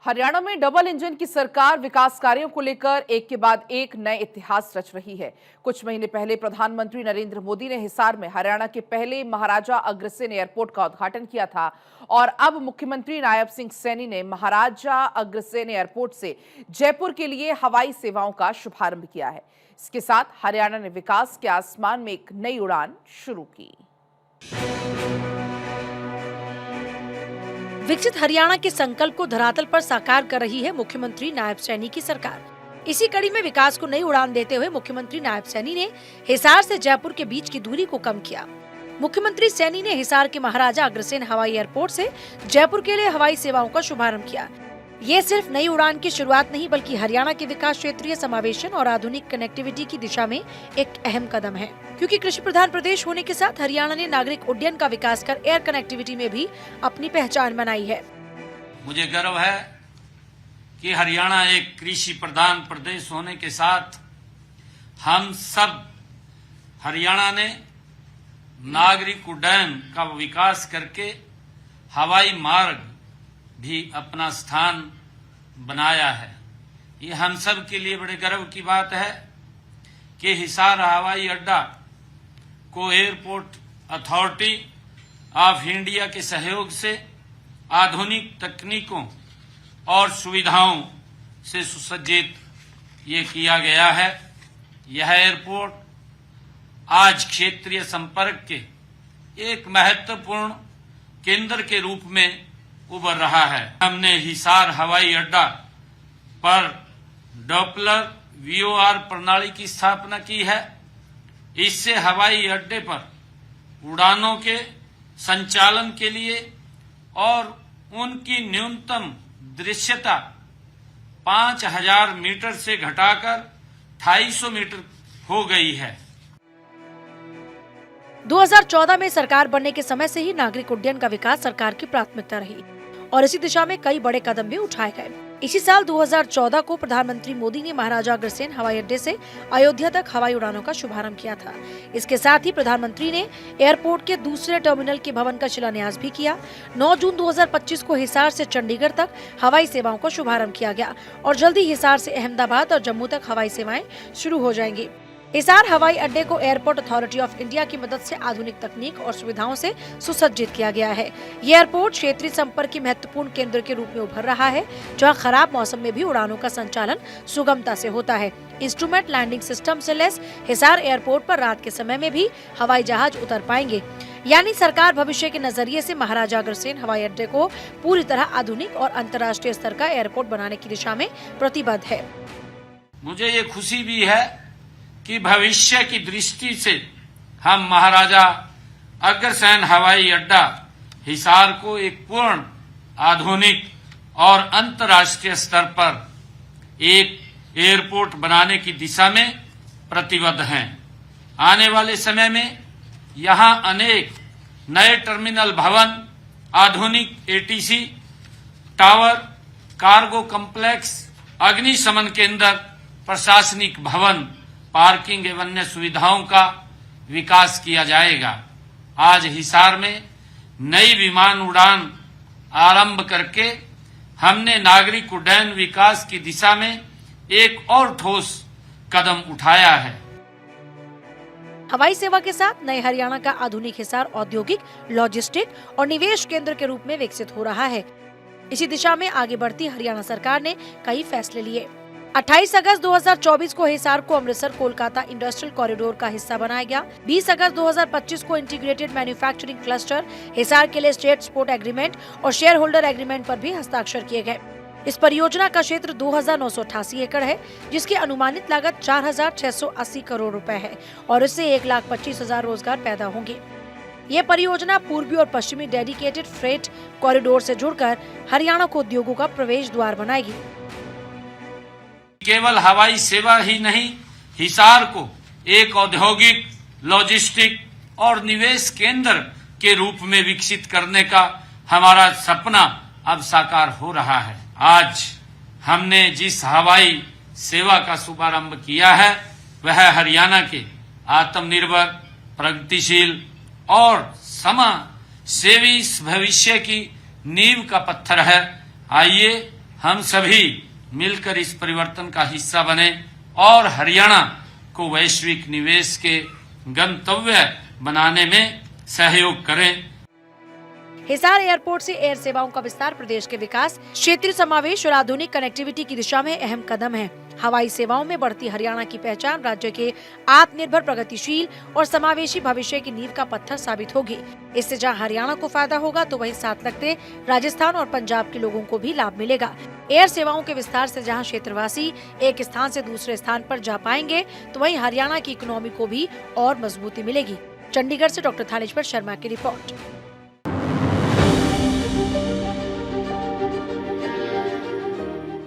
हरियाणा में double engine की सरकार विकास कार्यों को लेकर एक के बाद एक नए इतिहास रच रही है। कुछ महीने पहले प्रधानमंत्री नरेंद्र मोदी ने हिसार में हरियाणा के पहले महाराजा अग्रसेन एयरपोर्ट का उद्घाटन किया था और अब मुख्यमंत्री नायब सिंह सैनी ने महाराजा अग्रसेन एयरपोर्ट से जयपुर के लिए हवाई सेवाओं का शुभारंभ किया है। इसके साथ हरियाणा ने विकास के आसमान में एक नई उड़ान शुरू की। विकसित हरियाणा के संकल्प को धरातल पर साकार कर रही है मुख्यमंत्री नायब सैनी की सरकार। इसी कड़ी में विकास को नई उड़ान देते हुए मुख्यमंत्री नायब सैनी ने हिसार से जयपुर के बीच की दूरी को कम किया। मुख्यमंत्री सैनी ने हिसार के महाराजा अग्रसेन हवाई एयरपोर्ट से जयपुर के लिए हवाई सेवाओं का शुभारंभ किया। ये सिर्फ नई उड़ान की शुरुआत नहीं बल्कि हरियाणा के विकास, क्षेत्रीय समावेशन और आधुनिक कनेक्टिविटी की दिशा में एक अहम कदम है, क्योंकि कृषि प्रधान प्रदेश होने के साथ हरियाणा ने नागरिक उड्डयन का विकास कर एयर कनेक्टिविटी में भी अपनी पहचान बनाई है। मुझे गर्व है कि हरियाणा एक कृषि प्रधान प्रदेश होने के साथ हम सब हरियाणा ने नागरिक उड्डयन का विकास करके हवाई मार्ग भी अपना स्थान बनाया है। ये हम सब के लिए बड़े गर्व की बात है कि हिसार हवाई अड्डा को एयरपोर्ट अथॉरिटी ऑफ इंडिया के सहयोग से आधुनिक तकनीकों और सुविधाओं से सुसज्जित ये किया गया है। यह एयरपोर्ट आज क्षेत्रीय संपर्क के एक महत्वपूर्ण केंद्र के रूप में उभर रहा है। हमने हिसार हवाई अड्डा पर डॉपलर VOR प्रणाली की स्थापना की है। इससे हवाई अड्डे पर उड़ानों के संचालन के लिए और उनकी न्यूनतम दृश्यता 5000 मीटर से घटाकर 250 मीटर हो गई है। 2014 में सरकार बनने के समय से ही नागरिक उड्डयन का विकास सरकार की प्राथमिकता रही और इसी दिशा में कई बड़े कदम भी उठाए गए। इसी साल 2014 को प्रधानमंत्री मोदी ने महाराजा अग्रसेन हवाई अड्डे से अयोध्या तक हवाई उड़ानों का शुभारंभ किया था। इसके साथ ही प्रधानमंत्री ने एयरपोर्ट के दूसरे टर्मिनल के भवन का शिलान्यास भी किया। 9 जून 2025 को हिसार से चंडीगढ़ तक हवाई सेवाओं का शुभारंभ किया गया और जल्द ही हिसार से अहमदाबाद और जम्मू तक हवाई सेवाएं शुरू हो जाएंगी। हिसार हवाई अड्डे को एयरपोर्ट अथॉरिटी ऑफ इंडिया की मदद से आधुनिक तकनीक और सुविधाओं से सुसज्जित किया गया है। ये एयरपोर्ट क्षेत्रीय संपर्क की महत्वपूर्ण केंद्र के रूप में उभर रहा है, जहां खराब मौसम में भी उड़ानों का संचालन सुगमता से होता है। इंस्ट्रूमेंट लैंडिंग सिस्टम से लैस हिसार एयरपोर्ट पर रात के समय में भी हवाई जहाज उतर पाएंगे। यानी सरकार भविष्य के नजरिए से महाराजा अग्रसेन हवाई अड्डे को पूरी तरह आधुनिक और अंतर्राष्ट्रीय स्तर का एयरपोर्ट बनाने की दिशा में प्रतिबद्ध है। मुझे ये खुशी भी है कि भविष्य की दृष्टि से हम महाराजा अग्रसेन हवाई अड्डा हिसार को एक पूर्ण आधुनिक और अंतर्राष्ट्रीय स्तर पर एक एयरपोर्ट बनाने की दिशा में प्रतिबद्ध हैं। आने वाले समय में यहां अनेक नए टर्मिनल भवन, आधुनिक ATC टावर, कार्गो कॉम्प्लेक्स, अग्निशमन केंद्र, प्रशासनिक भवन, पार्किंग एवं अन्य सुविधाओं का विकास किया जाएगा। आज हिसार में नई विमान उड़ान आरंभ करके हमने नागरिक उड्डयन विकास की दिशा में एक और ठोस कदम उठाया है। हवाई सेवा के साथ नए हरियाणा का आधुनिक हिसार औद्योगिक, लॉजिस्टिक और निवेश केंद्र के रूप में विकसित हो रहा है। इसी दिशा में आगे बढ़ती हरियाणा सरकार ने कई फैसले लिए। 28 अगस्त 2024 को हिसार को अमृतसर कोलकाता इंडस्ट्रियल कॉरिडोर का हिस्सा बनाया गया। 20 अगस्त 2025 को इंटीग्रेटेड मैन्युफैक्चरिंग क्लस्टर हिसार के लिए स्टेट सपोर्ट एग्रीमेंट और शेयर होल्डर एग्रीमेंट पर भी हस्ताक्षर किए गए। इस परियोजना का क्षेत्र 2988 एकड़ है, जिसकी अनुमानित लागत 4680 करोड़ रुपए है और इससे 1,25,000 रोजगार पैदा होंगे। ये परियोजना पूर्वी और पश्चिमी डेडिकेटेड फ्रेट कॉरिडोर से जुड़कर हरियाणा को उद्योगों का प्रवेश द्वार बनाएगी। केवल हवाई सेवा ही नहीं, हिसार को एक औद्योगिक, लॉजिस्टिक और निवेश केंद्र के रूप में विकसित करने का हमारा सपना अब साकार हो रहा है। आज हमने जिस हवाई सेवा का शुभारंभ किया है वह हरियाणा के आत्मनिर्भर, प्रगतिशील और समाजसेवी भविष्य की नींव का पत्थर है। आइए हम सभी मिलकर इस परिवर्तन का हिस्सा बने और हरियाणा को वैश्विक निवेश के गंतव्य बनाने में सहयोग करें। हिसार एयरपोर्ट से एयर सेवाओं का विस्तार प्रदेश के विकास, क्षेत्रीय समावेश और आधुनिक कनेक्टिविटी की दिशा में अहम कदम है। हवाई सेवाओं में बढ़ती हरियाणा की पहचान राज्य के आत्मनिर्भर, प्रगतिशील और समावेशी भविष्य की नींव का पत्थर साबित होगी। इससे जहां हरियाणा को फायदा होगा तो वहीं साथ लगते राजस्थान और पंजाब के लोगों को भी लाभ मिलेगा। एयर सेवाओं के विस्तार से जहां क्षेत्रवासी एक स्थान से दूसरे स्थान पर जा पाएंगे तो वहीं हरियाणा की इकोनॉमी को भी और मजबूती मिलेगी। चंडीगढ़ से डॉक्टर थानेश्वर शर्मा की रिपोर्ट।